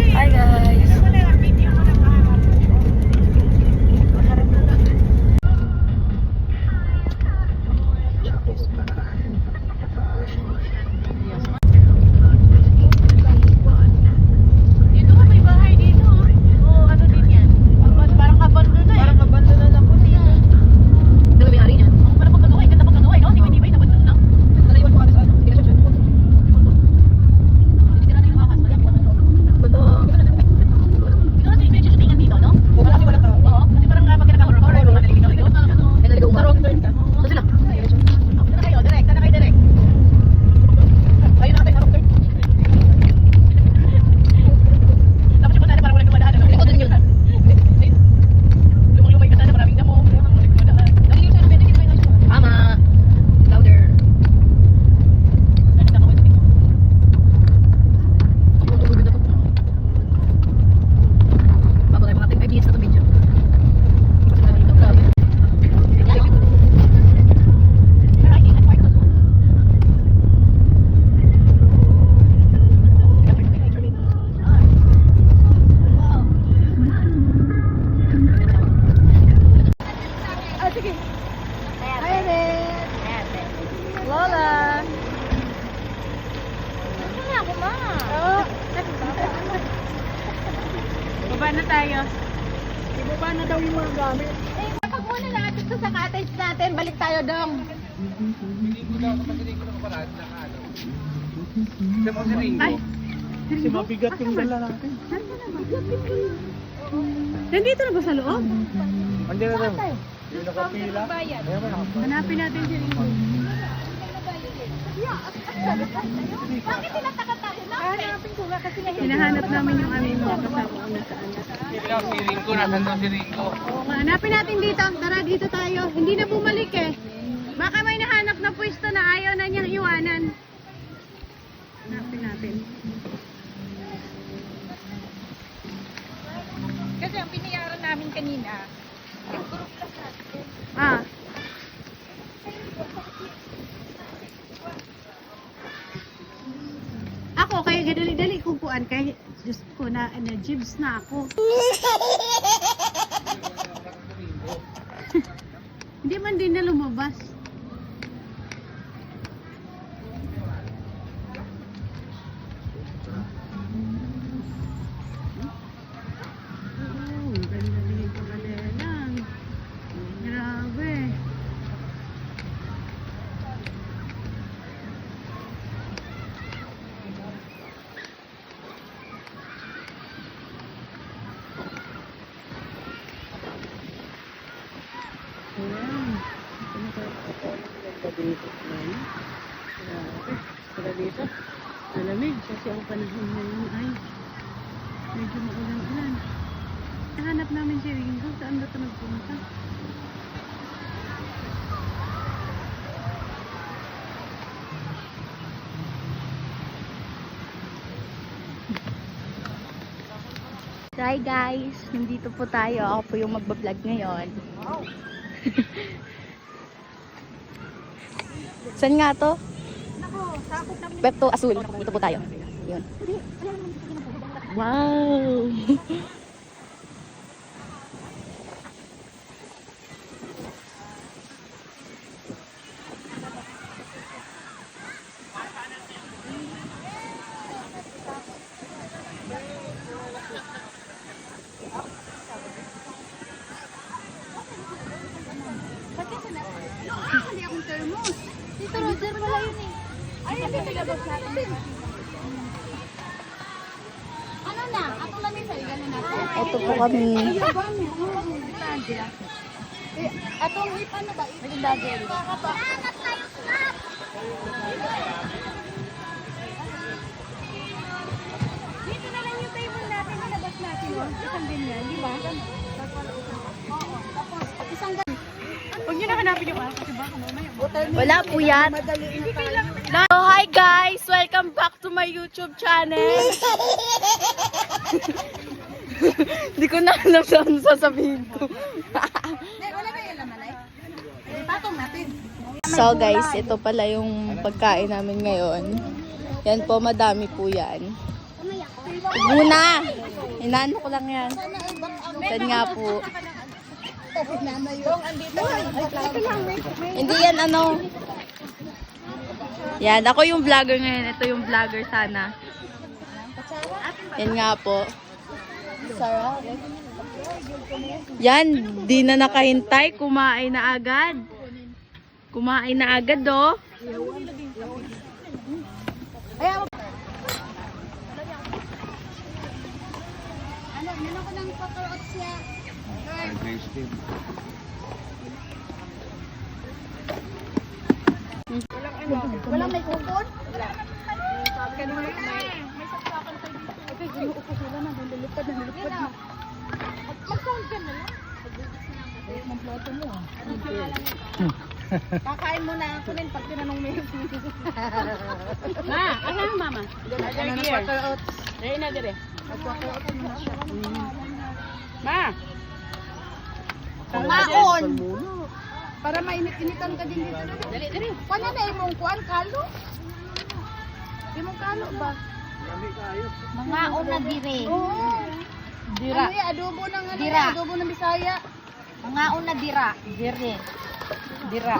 Hi guys! Dito ka may bahay dito. Oo, ano din yan? Parang abandon na eh. Parang abandon na lang po dito. Ito may may-ari niyan. Parang pagkagawa, ganda pagkagawa, no? Di ba nabandon na? Nalaiwan ko ano sa ano? Tinitira na yung ahas. Bato. Ikaw natin yung shootingan dito, no? Oo, kasi wala ka. Oo, kasi parang pag naka-horror, madaling ikaw dito. Ay, naligaw ka. Wrong turn ka. So sila. Sana kayo, direct. Sana kayo direct. Ayun natin, wrong turn. Tapos yung patana parang walang dumadaan. Ikaw din yun. Lumay ka sana, maraming damo. Walang dumadaan. Naligaw sa'yo, pwede kita kayo. Tama. Louder. Ano na kawin sa tingko? Ang tubig na to. Bago tayo mga 5 minutes na to video. Ipasok na dito, grabe. Ah, sige. Ayan din. Lola. Gusto na ako, ma. Oo. Baba na tayo. Ibaba na daw yung mga gamit. Eh, kapag muna lahat ito sa cottage natin, balik tayo dong. Ay. Kasi mabigat yung dala natin. Nandito na ba sa loob? Andiyan na daw. Yung nakapila. Hanapin natin si Ringo. Bakit tinatakat tayo na? Hanapin ko nga kasi hinahanap namin yung aming mga kasama ko na saan. Si Ringo, nasan daw si Ringo? Oo, hanapin natin dito. Tara, dito tayo. Hindi na bumalik eh. Baka may nahanap na pwesto na ayaw na niyang iwanan. Hanapin natin. Kasi ang binayaran namin kanina, group class natin. Ah. Ako, kaya dali-dali kupuan. Kaya, Diyos ko na, jibs na ako. Hindi man din na lumabas. Oh, ganda dito kalelang. Grabe. Ayan. Ito na tayo ganda dito. Ayan. Grabe. Tara dito. Malamig kasi ang panahon ngayon ay medyo maulan-ulan. Nahanap namin si Ringo. Saan ba ito nagpunta? Hi guys, nandito po tayo. Ako po yung magbablog ngayon. Saan nga to? Pepto Azul. Dito po tayo. Yun. Wow! Ano na? Ako lang yung sa'yo. Gano'n natin. Ito po kami. Atong hip ano ba? Naging dagger. Dito na lang yung table natin. Nalabas natin. Isang ganyan, di ba? Oo. Tapos, isang ganyan. Huwag nyo na hanapin yung kasi baka mamaya. Wala po yan. So, hi guys! Welcome back to my YouTube channel. Hindi ko na alam saan sasabihin ko. Wala na yung laman ay? Patong natin. So guys, ito pala yung pagkain namin ngayon. Yan po, madami po yan. Muna! Inaano ko lang yan. Yan nga po. Hindi yan ano. Yan, ako yung vlogger ngayon. Ito yung vlogger sana. Yan nga po. Sarap. Yan, di na nakahintay. Kumain na agad. Kumain na agad, oh. Ano, meron ko ng photo siya. Walang may kupon? Wala. May saksakan kayo dito. Okay, ginuupo sila na. Nalulupad na. Mag-sound ka na lang. Magplato mo. Kakain mo na ako rin pag tinanong mo yung Ma, ano ang mama? ano ng quarter oats. Dali na dire. Quarter oats mo siya. Ma, Kumaon! Para mainit-initan ka din dito. dali dire. Kanya na imong kuan kalo? Imong kalo ba? Mga una dire. Oo. Dira. Ano yung adobo ng ano? Dira. Adobo ng Bisaya. Mga una dira. Dire. Dira.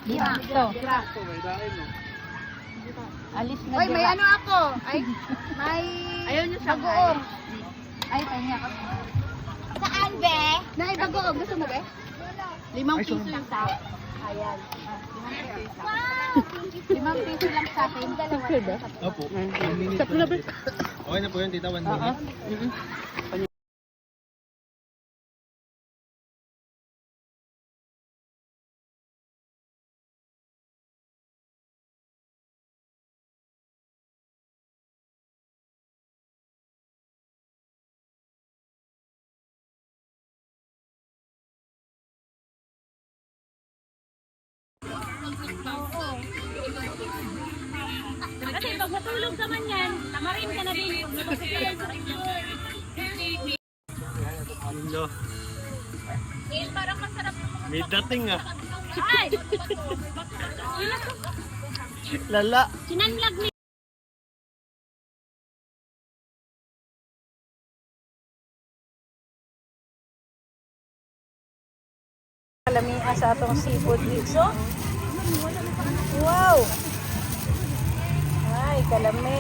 Dira. Ito. Alis na Oy, dira. may ano ako. Ay, may Ayaw niyo sa bagoong. Ay, kanya ka. Saan, be? Nay, bagoong. Gusto mo, be? 5 piso yung sa. Ayan. 5 piso lang sa akin. Dalawa. Opo. 1 minute. Okay na po yun, tita. 1 minute. Kasi pag matulog ka man yan, tamarin ka na din. Ano? Parang masarap. May dating ah. Ay! Lala. Sinanlag ni. Kalamian sa atong seafood dito. Wow! Ay, kalami.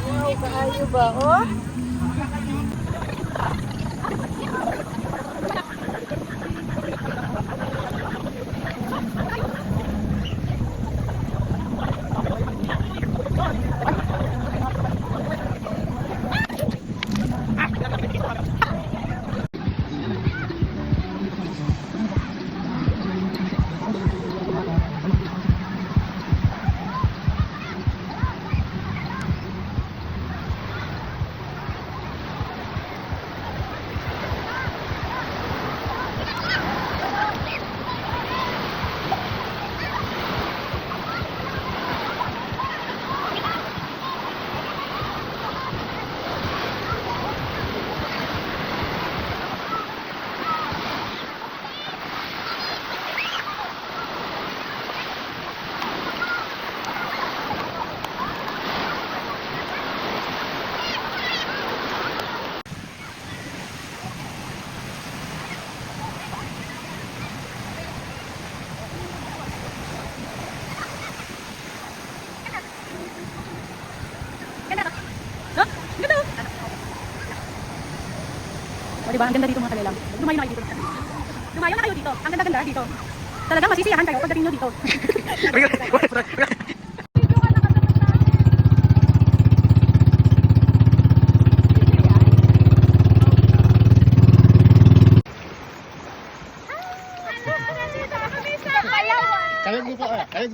Wow, kaayo ba, oh? O diba, ang ganda dito mga kanilang. Lumayo na kayo dito. Lumayo na kayo dito. Ang ganda-ganda dito. Talagang masisiyahan kayo pagdating nyo dito.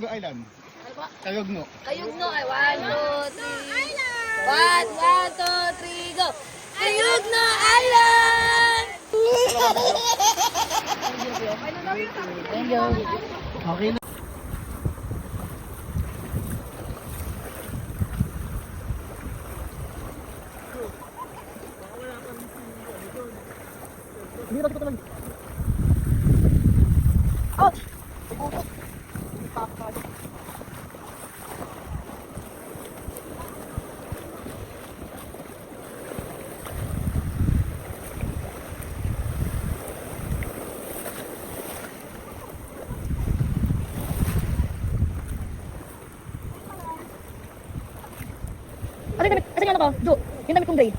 Kayugno Island. Ano ba? Kayugno. Kayugno ay 1, 2, 3. 1, 2, 3, go! Kayugno Island! Thank you. Okay na. Ano yung damit? Asan yung ano ko? Jo, yung damit kong gray.